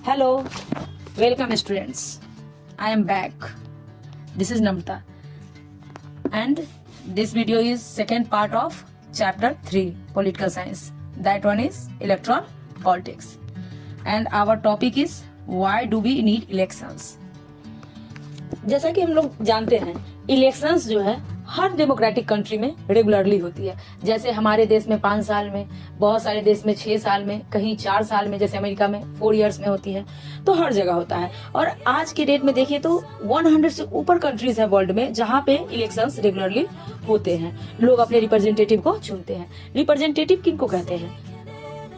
Hello, welcome students. I am back. This is Namta, and this video is second part of chapter 3 political science. That one is electoral politics, and our topic is why do we need elections. जैसा कि हम लोग जानते हैं, elections जो है हर democratic country में regularly होती है। जैसे हमारे देश में 5 साल में, बहुत सारे देश में 6 साल में, कहीं 4 साल में, जैसे अमेरिका में 4 इयर्स में होती है। तो हर जगह होता है। और आज के डेट में देखिए तो 100 से ऊपर कंट्रीज है वर्ल्ड में जहाँ पे इलेक्शंस रेगुलरली होते हैं। लोग अपने रिप्रेजेंटेटिव को चुनते हैं। रिप्रेजेंटेटिव किनको कहते हैं?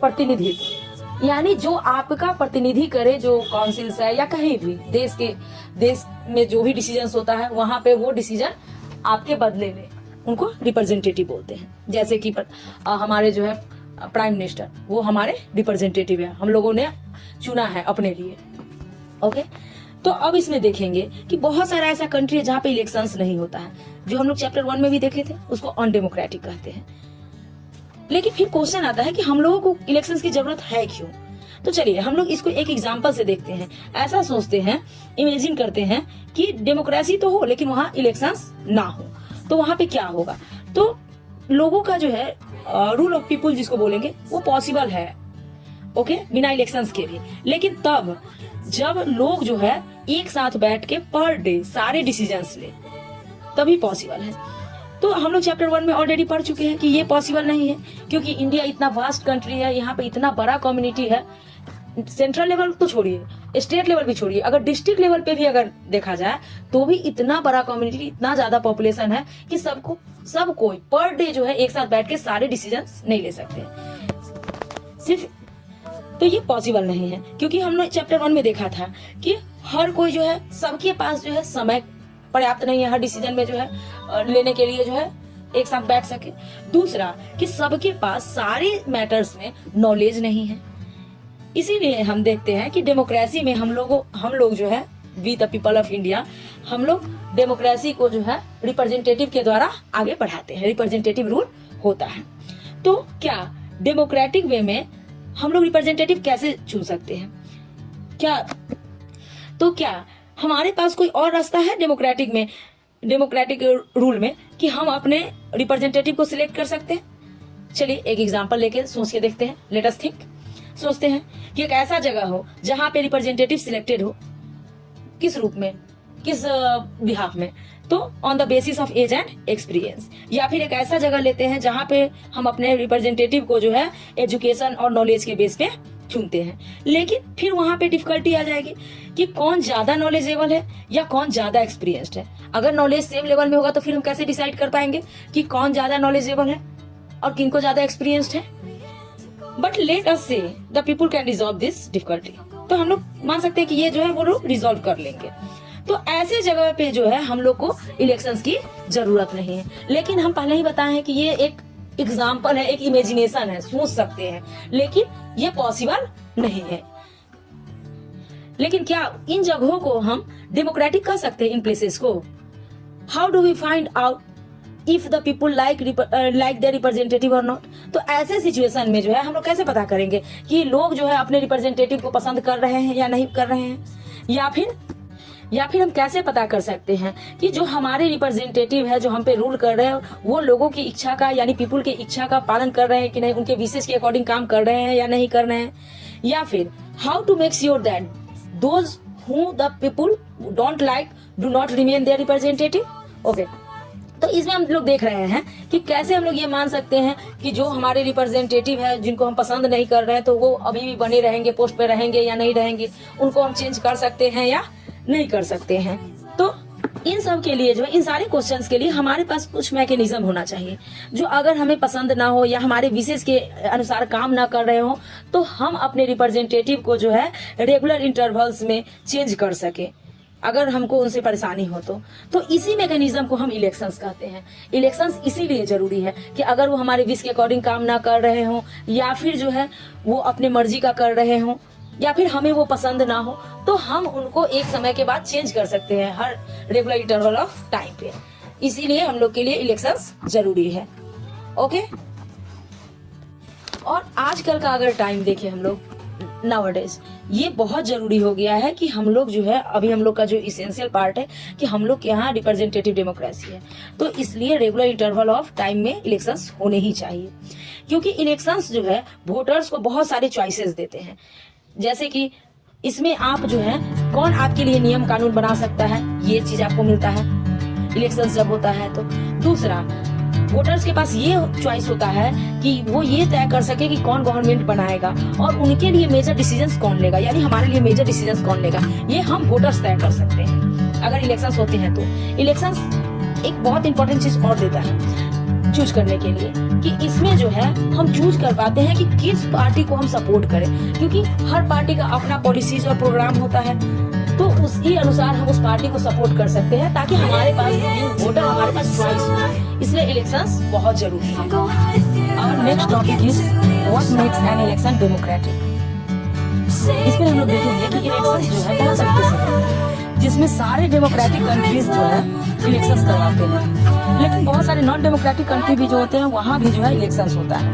प्रतिनिधित्व, यानी जो आपका प्रतिनिधि करे, जो काउंसिल्स है या कहीं भी देश में जो भी डिसीजन होता है वहां पे वो डिसीजन आपके बदले में, उनको रिप्रेजेंटेटिव बोलते हैं। जैसे कि हमारे जो है प्राइम मिनिस्टर, वो हमारे रिप्रेजेंटेटिव है, हम लोगों ने चुना है अपने लिए। ओके, तो अब इसमें देखेंगे कि बहुत सारा ऐसा कंट्री है जहाँ पे इलेक्शंस नहीं होता है, जो हम लोग चैप्टर 1 में भी देखे थे, उसको अनडेमोक्रेटिक कहते हैं। लेकिन फिर क्वेश्चन आता है कि हम लोगों को इलेक्शंस की जरूरत है क्यों? तो चलिए हम लोग इसको एक एग्जांपल से देखते हैं। ऐसा सोचते हैं, इमेजिन करते हैं कि डेमोक्रेसी तो हो लेकिन वहां इलेक्शंस ना हो, तो वहां पे क्या होगा? तो लोगों का जो है रूल ऑफ पीपुल जिसको बोलेंगे वो पॉसिबल है, ओके, बिना इलेक्शंस के भी। लेकिन तब जब लोग जो है एक साथ बैठ के पर डे सारे डिसीजंस ले, तभी पॉसिबल है। तो हम लोग चैप्टर 1 में ऑलरेडी पढ़ चुके हैं कि ये पॉसिबल नहीं है, क्योंकि इंडिया इतना वास्ट कंट्री है, यहाँ पे इतना बड़ा कम्युनिटी है। सेंट्रल लेवल तो छोड़िए, स्टेट लेवल भी छोड़िए, अगर डिस्ट्रिक्ट लेवल पे भी अगर देखा जाए तो भी इतना बड़ा कम्युनिटी, इतना ज्यादा पॉपुलेशन है कि सब कोई पर डे जो है एक साथ बैठ के सारे डिसीजंस नहीं ले सकते सिर्फ। तो ये पॉसिबल नहीं है, क्योंकि हमने चैप्टर 1 में देखा था कि हर कोई जो है, सबके पास जो है समय पर्याप्त नहीं है हर डिसीजन में जो है लेने के लिए जो है एक साथ बैठ सके। दूसरा कि सबके पास सारे मैटर्स में नॉलेज नहीं है। इसीलिए हम देखते हैं कि डेमोक्रेसी में हम लोग जो है, we the people of India, हम लोग डेमोक्रेसी को जो है रिप्रेजेंटेटिव के द्वारा आगे बढ़ाते हैं। रिप्रेजेंटेटिव रूल होता है। तो क्या डेमोक्रेटिक वे में हम लोग रिप्रेजेंटेटिव कैसे चुन सकते हैं? क्या हमारे पास कोई और रास्ता है डेमोक्रेटिक रूल में कि हम अपने रिप्रेजेंटेटिव को सिलेक्ट कर सकते हैं? चलिए एक एग्जांपल लेके सोच के देखते हैं। Let us think. सोचते हैं कि एक ऐसा जगह हो जहां पे रिप्रेजेंटेटिव सिलेक्टेड हो, किस रूप में, किस बिहाफ में? तो on the basis of age and experience. या फिर एक ऐसा जगह लेते हैं जहां पे हम अपने रिप्रेजेंटेटिव को जो है एजुकेशन और नॉलेज के बेस पे चुनते हैं। लेकिन फिर वहां पे डिफिकल्टी आ जाएगी कि कौन ज्यादा नॉलेजेबल है या कौन ज्यादा एक्सपीरियंस्ड है। अगर नॉलेज सेम लेवल में होगा तो फिर हम कैसे डिसाइड कर पाएंगे कि कौन ज्यादा नॉलेजेबल है और किनको ज्यादा एक्सपीरियंस्ड है? बट लेट अस से the people can resolve this difficulty. तो हम लोग मान सकते हैं कि ये जो है वो लोग रिजॉल्व कर लेंगे। तो ऐसे जगह पे जो है हम लोग को इलेक्शंस की जरूरत नहीं है। लेकिन हम पहले ही बताए हैं कि ये एक एग्जाम्पल है, एक इमेजिनेशन है, सोच सकते हैं, लेकिन ये पॉसिबल नहीं है। लेकिन क्या इन जगहों को हम डेमोक्रेटिक कर सकते हैं? इन प्लेसेस को how do we find out if the people like the representative और नॉट? तो ऐसे सिचुएशन में जो है हम लोग कैसे पता करेंगे कि लोग जो है अपने रिप्रेजेंटेटिव को पसंद कर रहे हैं या नहीं कर रहे हैं? या फिर हम कैसे पता कर सकते हैं कि जो हमारे रिप्रेजेंटेटिव है, जो हम पे रूल कर रहे हैं, वो लोगों की इच्छा का, यानी पीपुल की इच्छा का पालन कर रहे हैं कि नहीं, उनके विशेष के अकॉर्डिंग काम कर रहे हैं या नहीं कर रहे हैं? या फिर how to make sure that those who the people don't like do not remain their representative? Okay, तो इसमें हम लोग देख रहे हैं कि कैसे हम लोग ये मान सकते हैं कि जो हमारे रिप्रेजेंटेटिव है, जिनको हम पसंद नहीं कर रहे हैं, तो वो अभी भी बने रहेंगे, पोस्ट पे रहेंगे या नहीं रहेंगे, उनको हम चेंज कर सकते हैं या नहीं कर सकते हैं। तो इन सब के लिए जो है, इन सारे क्वेश्चंस के लिए हमारे पास कुछ मैकेनिज्म होना चाहिए, जो अगर हमें पसंद ना हो या हमारे विशेष के अनुसार काम ना कर रहे हो, तो हम अपने रिप्रेजेंटेटिव को जो है रेगुलर इंटरवल्स में चेंज कर सके, अगर हमको उनसे परेशानी हो तो इसी मैकेनिज्म को हम इलेक्शंस कहते हैं। इलेक्शंस इसीलिए जरूरी है कि अगर वो हमारे विश के अकॉर्डिंग काम ना कर रहे हो, या फिर जो है वो अपने मर्जी का कर रहे हो, या फिर हमें वो पसंद ना हो, तो हम उनको एक समय के बाद चेंज कर सकते हैं हर रेगुलर इंटरवल ऑफ टाइम पे। इसीलिए हम लोग के लिए इलेक्शंस जरूरी है। ओके, और आजकल का अगर टाइम देखें हम लोग, नाउअडेज ये बहुत जरूरी हो गया है कि हम लोग जो है, अभी हम लोग का जो इसेंशियल पार्ट है कि हम लोग के यहाँ रिप्रेजेंटेटिव डेमोक्रेसी है, तो इसलिए रेगुलर इंटरवल ऑफ टाइम में इलेक्शंस होने ही चाहिए, क्योंकि इलेक्शंस जो है वोटर्स को बहुत सारे चॉइसेस देते हैं। जैसे कि इसमें आप जो है कौन आपके लिए नियम कानून बना सकता है, ये चीज आपको मिलता है इलेक्शंस जब होता है। तो दूसरा, वोटर्स के पास ये चॉइस होता है कि वो ये तय कर सके कि कौन गवर्नमेंट बनाएगा और उनके लिए मेजर डिसीजंस कौन लेगा, यानी हमारे लिए मेजर डिसीजंस कौन लेगा, ये हम वोटर्स तय कर सकते हैं अगर इलेक्शंस होते हैं। तो इलेक्शंस एक बहुत इंपॉर्टेंट चीज और देता है चूज करने के लिए, कि इसमें जो है हम चूज कर पाते हैं कि किस पार्टी को हम सपोर्ट करें, क्योंकि हर पार्टी का अपना पॉलिसीज और प्रोग्राम होता है, तो उसी अनुसार हम उस पार्टी को सपोर्ट कर सकते हैं ताकि हमारे पास वोटर, हमारे पास चॉइस हो। इसलिए इलेक्शंस बहुत जरूरी है। और next topic is what makes an election democratic. इसमें हम लोग देखेंगे कि इलेक्शंस जो है बहुत तरीके से है, जिसमें सारे डेमोक्रेटिक कंट्रीज जो है इलेक्शंस करवाते हैं, लेकिन बहुत सारे नॉन डेमोक्रेटिक कंट्री भी जो होते हैं वहाँ भी जो है इलेक्शंस होता है,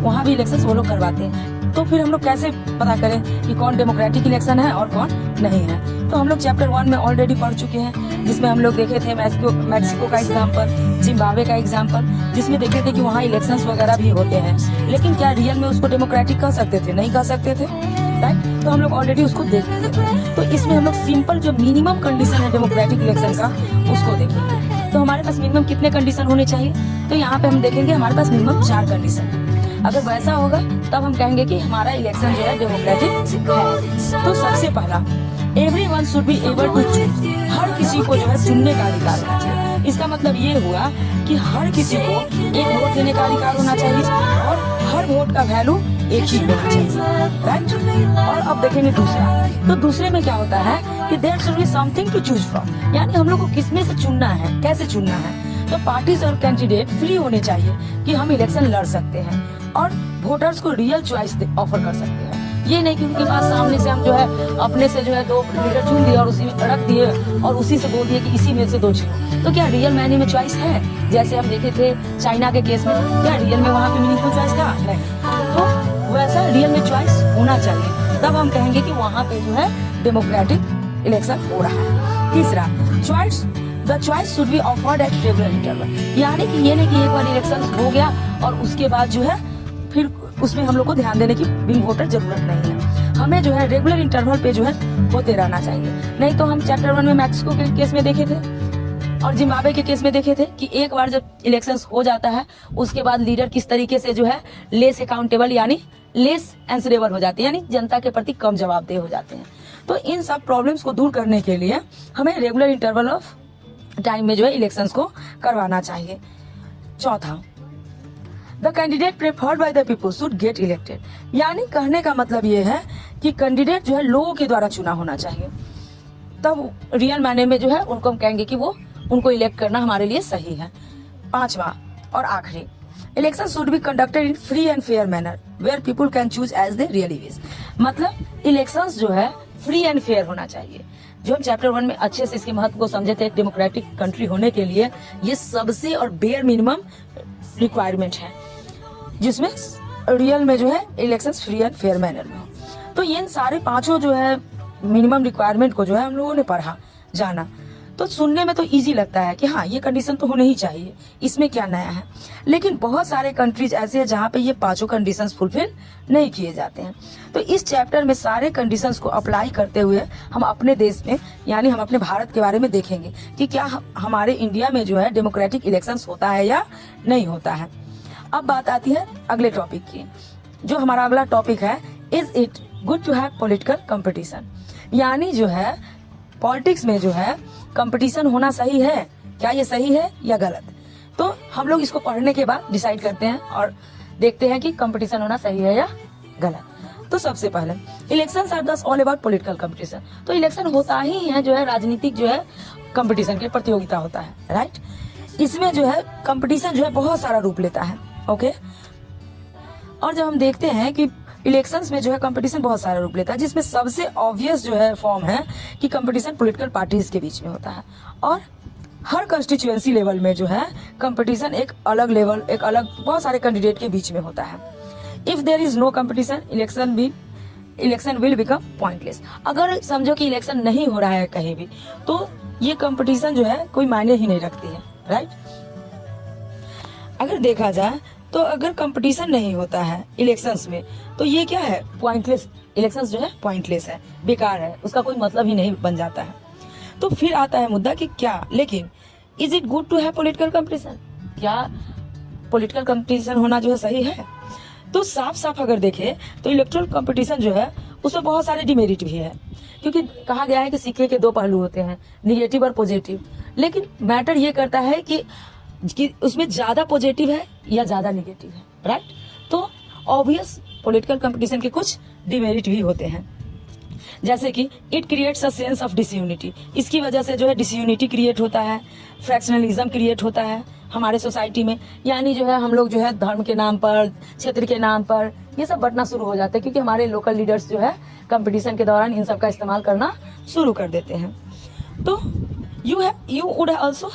वहाँ भी इलेक्शंस वो लोग करवाते हैं। तो फिर हम लोग कैसे पता करें कि कौन डेमोक्रेटिक इलेक्शन है और कौन नहीं है? तो हम लोग चैप्टर 1 में ऑलरेडी पढ़ चुके हैं, जिसमें हम लोग देखे थे मैक्सिको का एग्जाम्पल, जिम्बाब्वे का एग्जाम्पल, जिसमें देखे थे कि वहाँ इलेक्शंस वगैरह भी होते हैं, लेकिन क्या रियल में उसको डेमोक्रेटिक कह सकते थे? नहीं कह सकते थे, राइट? तो हम लोग ऑलरेडी उसको देख चुके थे। तो इसमें हम लोग सिंपल जो मिनिमम कंडीशन है डेमोक्रेटिक इलेक्शन का उसको देखेंगे। तो हमारे पास मिनिमम कितने कंडीशन होने चाहिए? तो यहाँ पे हम देखेंगे हमारे पास मिनिमम 4 कंडीशन है। अगर वैसा होगा तब हम कहेंगे कि हमारा इलेक्शन जो है डेमोक्रेटिक है। तो सबसे पहला, everyone should be able to choose, हर किसी को जो है चुनने का अधिकार होना चाहिए। इसका मतलब ये हुआ कि हर किसी को एक वोट देने का अधिकार होना चाहिए और हर वोट का वैल्यू एक ही होना चाहिए, राइट? और अब देखेंगे दूसरा, तो दूसरे में क्या होता है कि there should be something to choose from, यानी हम लोग को किसमें से चुनना है, कैसे चुनना है। तो पार्टीज और कैंडिडेट फ्री होने चाहिए कि हम इलेक्शन लड़ सकते हैं और वोटर्स को रियल चॉइस ऑफर कर सकते हैं। ये नहीं कि उनके पास सामने से हम जो है अपने से जो है 2 लीडर चुन दिए और उसी में रख दिए और उसी से बोल दिए कि इसी में से 2 चुनो। तो क्या रियल मायने में चॉइस है? जैसे हम देखे थे चाइना के केस में, क्या रियल में वहाँ पे मीनिंगफुल चॉइस था? नहीं। तो वैसा रियल में चॉइस होना चाहिए, तब हम कहेंगे कि वहाँ पे जो है डेमोक्रेटिक इलेक्शन हो रहा है। तीसरा, choice, the choice should be offered at regular interval, यानी कि ये नहीं कि एक बार इलेक्शन हो गया और उसके बाद जो है फिर उसमें हम लोग को ध्यान देने की बिन वोटर जरूरत नहीं है। हमें जो है रेगुलर इंटरवल पे जो है होते रहना चाहिए। नहीं तो हम चैप्टर 1 में मैक्सिको के केस में देखे थे और जिम्बाब्वे के केस में देखे थे कि एक बार जब इलेक्शंस हो जाता है उसके बाद लीडर किस तरीके से जो है लेस अकाउंटेबल यानी लेस आंसरेबल हो जाते हैं, यानी जनता के प्रति कम जवाबदेह हो जाते हैं। तो इन सब प्रॉब्लम्स को दूर करने के लिए हमें रेगुलर इंटरवल ऑफ टाइम में जो है इलेक्शंस को करवाना चाहिए। चौथा, the candidate preferred by the people should get elected, यानी कहने का मतलब ये है कि कैंडिडेट जो है लोगों के द्वारा चुना होना चाहिए, तब रियल मायने में जो है उनको हम कहेंगे कि वो उनको इलेक्ट करना हमारे लिए सही है। 5वां और आखिरी, election should be conducted in free and fair manner where people can choose as they really wish, मतलब इलेक्शंस जो है फ्री एंड फेयर होना चाहिए। जो हम चैप्टर 1 में अच्छे से इसके महत्व को समझे थे, डेमोक्रेटिक कंट्री होने के लिए ये सबसे और बेयर मिनिमम रिक्वायरमेंट है, जिसमें रियल में जो है elections free and fair manner में हो। तो ये सारे 5 जो है मिनिमम रिक्वायरमेंट को जो है हम लोगों ने पढ़ा जाना, तो सुनने में तो इजी लगता है कि हाँ ये कंडीशन तो होने ही चाहिए, इसमें क्या नया है। लेकिन बहुत सारे कंट्रीज ऐसे हैं जहाँ पे ये 5 कंडीशंस फुलफिल नहीं किए जाते हैं। तो इस चैप्टर में सारे कंडीशंस को अप्लाई करते हुए हम अपने देश में यानी हम अपने भारत के बारे में देखेंगे कि क्या हमारे इंडिया में जो है डेमोक्रेटिक इलेक्शंस होता है या नहीं होता है। अब बात आती है अगले टॉपिक की, जो हमारा अगला टॉपिक है, is it good to have political competition, यानी जो है पॉलिटिक्स में जो है कंपटीशन होना सही है, क्या ये सही है या गलत। तो हम लोग इसको पढ़ने के बाद डिसाइड करते हैं और देखते हैं कि कंपटीशन होना सही है या गलत। तो सबसे पहले इलेक्शंस आर दस ऑल अबाउट पॉलिटिकल कंपटीशन, तो इलेक्शन होता ही है जो है राजनीतिक जो है कंपटीशन की प्रतियोगिता होता है, राइट। इसमें जो है कंपटीशन जो है बहुत सारा रूप लेता है, ओके। और जब हम देखते हैं कि इलेक्शंस में जो है कंपटीशन बहुत सारा रूप लेता है, जिसमें सबसे ऑब्वियस जो है फॉर्म है कि कंपटीशन पॉलिटिकल पार्टीज के बीच में होता है, और हर कंस्टिट्यूएंसी लेवल में जो है कंपटीशन एक अलग लेवल, एक अलग बहुत सारे कैंडिडेट के बीच में होता है। If there is no competition election be election will become pointless. अगर समझो कि इलेक्शन नहीं हो रहा है कहीं भी, तो ये कंपटीशन जो है कोई मायने ही नहीं रखती है, राइट। अगर देखा जाए तो अगर कंपटीशन नहीं होता है इलेक्शंस में, तो ये क्या है, पॉइंटलेस। इलेक्शंस जो है पॉइंटलेस है, बेकार है, उसका कोई मतलब ही नहीं बन जाता है। तो फिर आता है मुद्दा कि क्या, लेकिन is it good to have political competition? क्या पॉलिटिकल कंपटीशन होना जो है सही है? तो साफ साफ अगर देखें तो इलेक्टोरल कंपटीशन जो है उसमें बहुत सारे डिमेरिट भी है, क्योंकि कहा गया है कि सिक्के के दो पहलू होते हैं, निगेटिव और पॉजिटिव। लेकिन मैटर ये करता है कि उसमें ज्यादा पॉजिटिव है या ज्यादा निगेटिव है, राइट। तो ऑब्वियस पॉलिटिकल कंपटीशन के कुछ डिमेरिट भी होते हैं, जैसे कि it creates a sense of disunity. इसकी वजह से जो है डिसयूनिटी क्रिएट होता है, फ्रैक्शनलिज्म क्रिएट होता है हमारे सोसाइटी में। यानी जो है हम लोग जो है धर्म के नाम पर, क्षेत्र के नाम पर ये सब बंटना शुरू हो जाते हैं, क्योंकि हमारे लोकल लीडर्स जो है कंपटीशन के दौरान इन सब का इस्तेमाल करना शुरू कर देते हैं। तो यू वुड आल्सो,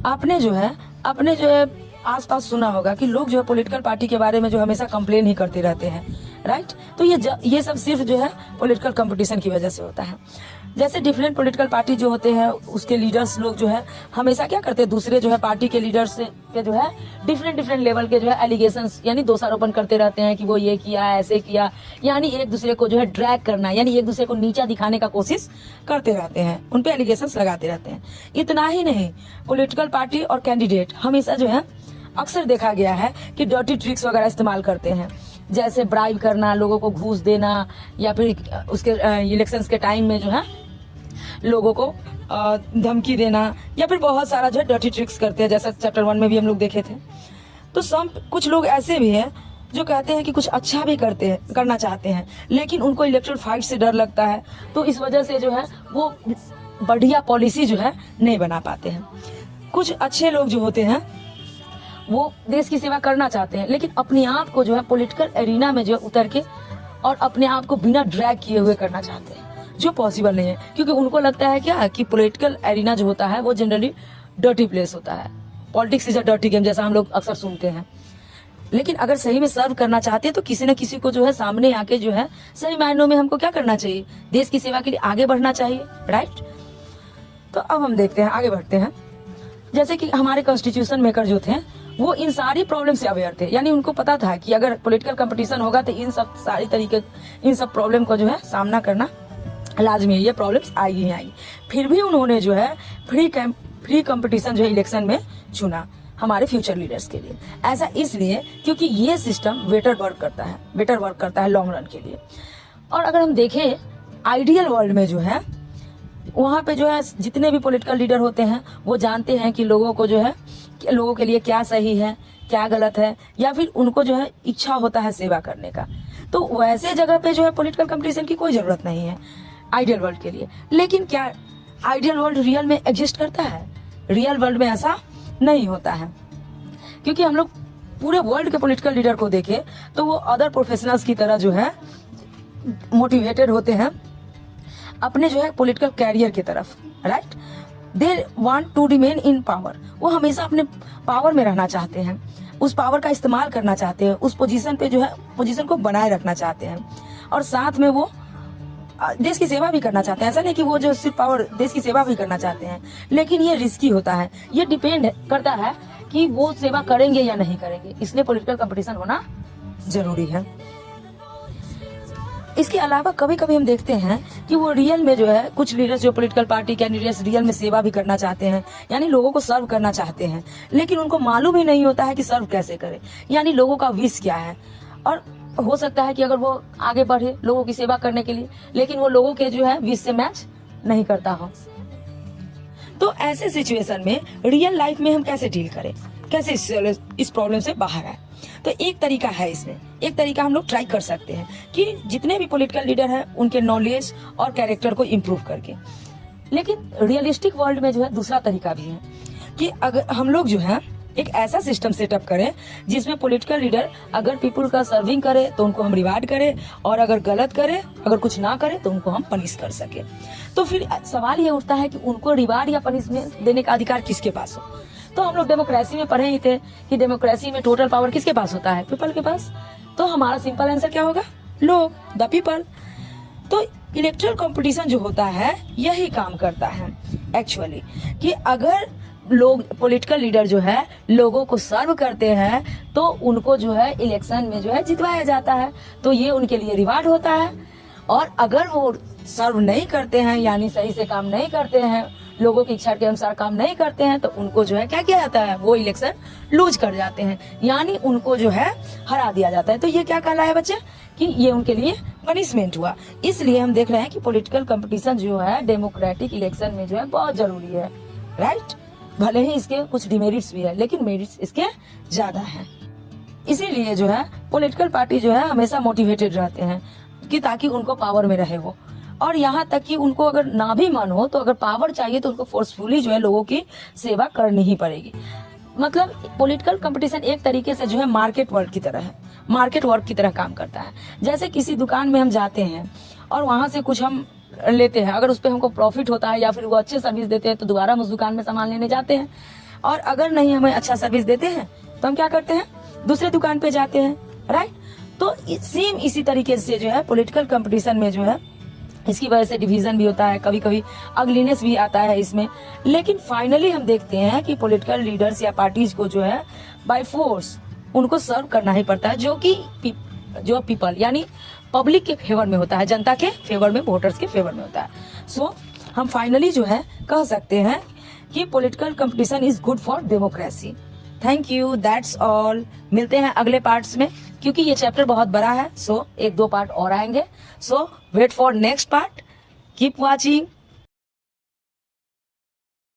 आपने जो है अपने जो है आसपास सुना होगा कि लोग जो है पॉलिटिकल पार्टी के बारे में जो हमेशा कंप्लेन ही करते रहते हैं, राइट। तो ये सब सिर्फ जो है पॉलिटिकल कंपटीशन की वजह से होता है। जैसे डिफरेंट पॉलिटिकल पार्टी जो होते हैं उसके लीडर्स लोग जो है हमेशा क्या करते हैं, दूसरे जो है पार्टी के लीडर्स पे जो है डिफरेंट लेवल के जो है एलिगेशंस यानी दोषारोपण करते रहते हैं कि वो ये किया, ऐसे किया, यानी एक दूसरे को जो है ड्रैग करना, यानी एक दूसरे को नीचा दिखाने का कोशिश करते रहते हैं, उन पे एलिगेशंस लगाते रहते हैं। इतना ही नहीं, पॉलिटिकल पार्टी और कैंडिडेट हमेशा जो है अक्सर देखा गया है कि डर्टी ट्रिक्स वगैरह इस्तेमाल करते हैं, जैसे ब्राइब करना, लोगों को घूस देना, या फिर उसके इलेक्शंस के टाइम में जो है लोगों को धमकी देना, या फिर बहुत सारा जो है डर्टी ट्रिक्स करते हैं, जैसा चैप्टर 1 में भी हम लोग देखे थे। तो कुछ लोग ऐसे भी हैं जो कहते हैं कि कुछ अच्छा भी करना चाहते हैं, लेकिन उनको इलेक्टोरल फाइट से डर लगता है, तो इस वजह से जो है वो बढ़िया पॉलिसी जो है नहीं बना पाते हैं। कुछ अच्छे लोग जो होते हैं वो देश की सेवा करना चाहते हैं, लेकिन अपने आप को जो है पॉलिटिकल एरिना में जो उतर के और अपने आप को बिना ड्रैग किए हुए करना चाहते हैं, जो पॉसिबल नहीं है, क्योंकि उनको लगता है क्या कि पॉलिटिकल एरिना जो होता है वो जनरली डर्टी प्लेस होता है, politics is a dirty game, जैसा हम लोग अक्सर सुनते हैं। लेकिन अगर सही में सर्व करना चाहते हैं तो किसी न किसी को जो है सामने आके जो है सही मायनों में हमको क्या करना चाहिए, देश की सेवा के लिए आगे बढ़ना चाहिए, राइट। तो अब हम देखते हैं, आगे बढ़ते हैं। जैसे कि हमारे कॉन्स्टिट्यूशन मेकर जो थे वो इन सारी प्रॉब्लम से अवेयर थे, यानी उनको पता था कि अगर पॉलिटिकल कंपटीशन होगा तो इन सब प्रॉब्लम को जो है सामना करना लाजमी है, ये प्रॉब्लम्स आएगी ही आएगी। फिर भी उन्होंने जो है फ्री कंपटीशन जो है इलेक्शन में चुना हमारे फ्यूचर लीडर्स के लिए। ऐसा इसलिए क्योंकि ये सिस्टम बेटर वर्क करता है लॉन्ग रन के लिए। और अगर हम देखें आइडियल वर्ल्ड में जो है वहाँ पे जो है जितने भी पॉलिटिकल लीडर होते हैं वो जानते हैं कि लोगों को जो है लोगों के लिए क्या सही है, क्या गलत है, या फिर उनको जो है इच्छा होता है सेवा करने का। तो वैसे जगह पे जो है पॉलिटिकल कंपटीशन की कोई जरूरत नहीं है आइडियल वर्ल्ड के लिए। लेकिन क्या आइडियल वर्ल्ड रियल में एग्जिस्ट करता है? रियल वर्ल्ड में ऐसा नहीं होता है, क्योंकि हम लोग पूरे वर्ल्ड के पॉलिटिकल लीडर को देखें तो वो अदर प्रोफेशनल्स की तरह जो है मोटिवेटेड होते हैं अपने जो है पॉलिटिकल कैरियर की तरफ, right. They want to remain in power, वो हमेशा अपने पावर में रहना चाहते हैं, उस पावर का इस्तेमाल करना चाहते हैं, उस पोजीशन पे जो है पोजीशन को बनाए रखना चाहते हैं, और साथ में वो देश की सेवा भी करना चाहते हैं। ऐसा नहीं कि वो जो सिर्फ पावर, देश की सेवा भी करना चाहते हैं, लेकिन ये रिस्की होता है, ये डिपेंड करता है कि वो सेवा करेंगे या नहीं करेंगे, इसलिए पॉलिटिकल कंपटीशन होना जरूरी है। इसके अलावा कभी कभी हम देखते हैं कि वो रियल में जो है कुछ लीडर्स जो पॉलिटिकल पार्टी कैंडिडेट्स रियल में सेवा भी करना चाहते हैं, यानी लोगों को सर्व करना चाहते हैं, लेकिन उनको मालूम ही नहीं होता है कि सर्व कैसे करें, यानी लोगों का विश क्या है। और हो सकता है कि अगर वो आगे बढ़े लोगों की सेवा करने के लिए, लेकिन वो लोगों के जो है विश से मैच नहीं करता हो। तो ऐसे सिचुएशन में रियल लाइफ में हम कैसे डील करें, कैसे इस प्रॉब्लम से बाहर आए? तो एक तरीका है, इसमें एक तरीका हम लोग ट्राई कर सकते हैं कि जितने भी पॉलिटिकल लीडर हैं उनके नॉलेज और कैरेक्टर को इम्प्रूव करके। लेकिन रियलिस्टिक वर्ल्ड में जो है दूसरा तरीका भी है कि अगर हम लोग जो है एक ऐसा सिस्टम सेटअप करें जिसमें पॉलिटिकल लीडर अगर पीपल का सर्विंग करे तो उनको हम रिवार्ड करें, और अगर गलत करे, अगर कुछ ना करे तो उनको हम पनिश कर सके। तो फिर सवाल ये उठता है कि उनको रिवार्ड या पनिशमेंट देने का अधिकार किसके पास हो? तो हम लोग डेमोक्रेसी में पढ़े ही थे कि डेमोक्रेसी में टोटल पावर किसके पास होता है? पीपल के पास। तो हमारा सिंपल आंसर क्या होगा? लोग, द पीपल। तो इलेक्टोरल कंपटीशन जो होता है यही काम करता है एक्चुअली, कि अगर लोग, पॉलिटिकल लीडर जो है लोगों को सर्व करते हैं तो उनको जो है इलेक्शन में जो है जितवाया जाता है, तो ये उनके लिए रिवार्ड होता है। और अगर वो सर्व नहीं करते हैं, यानी सही से काम नहीं करते हैं, लोगों की इच्छा के अनुसार काम नहीं करते हैं, तो उनको जो है क्या किया जाता है, वो इलेक्शन लूज कर जाते हैं, यानी उनको जो है हरा दिया जाता है। तो ये क्या कहला है बच्चे, कि ये उनके लिए पनिशमेंट हुआ। इसलिए हम देख रहे हैं कि पॉलिटिकल कंपटीशन जो है डेमोक्रेटिक इलेक्शन में जो है बहुत जरूरी है, राइट। भले ही इसके कुछ डिमेरिट्स भी है, लेकिन मेरिट्स इसके ज्यादा हैं। इसीलिए जो है पॉलिटिकल पार्टी जो है हमेशा मोटिवेटेड रहते हैं कि ताकि उनको पावर में रहे वो, और यहाँ तक कि उनको अगर ना भी मन हो तो अगर पावर चाहिए तो उनको फोर्सफुली जो है लोगों की सेवा करनी ही पड़ेगी। मतलब पॉलिटिकल कंपटीशन एक तरीके से जो है मार्केट वर्क की तरह है, मार्केट वर्क की तरह काम करता है। जैसे किसी दुकान में हम जाते हैं और वहां से कुछ हम लेते हैं, अगर उस पर हमको प्रॉफिट होता है या फिर वो अच्छे सर्विस देते हैं तो दोबारा हम उस दुकान में सामान लेने जाते हैं, और अगर नहीं हमें अच्छा सर्विस देते हैं तो हम क्या करते हैं, दूसरे दुकान पे जाते हैं, राइट। तो सेम इसी तरीके से जो है पॉलिटिकल कंपटीशन में जो है इसकी वजह से डिवीजन भी होता है, कभी कभी अगलीनेस भी आता है इसमें। लेकिन फाइनली हम देखते हैं कि पॉलिटिकल लीडर्स या पार्टीज को जो है बाय फोर्स उनको सर्व करना ही पड़ता है, जो कि जो पीपल यानी पब्लिक के फेवर में होता है, जनता के फेवर में, वोटर्स के फेवर में होता है। सो हम फाइनली जो है कह सकते हैं कि political competition is good for democracy. Thank you, that's all. मिलते हैं अगले पार्ट्स में, क्योंकि ये चैप्टर बहुत बड़ा है। सो 1-2 पार्ट और आएंगे। So wait for next part, keep watching.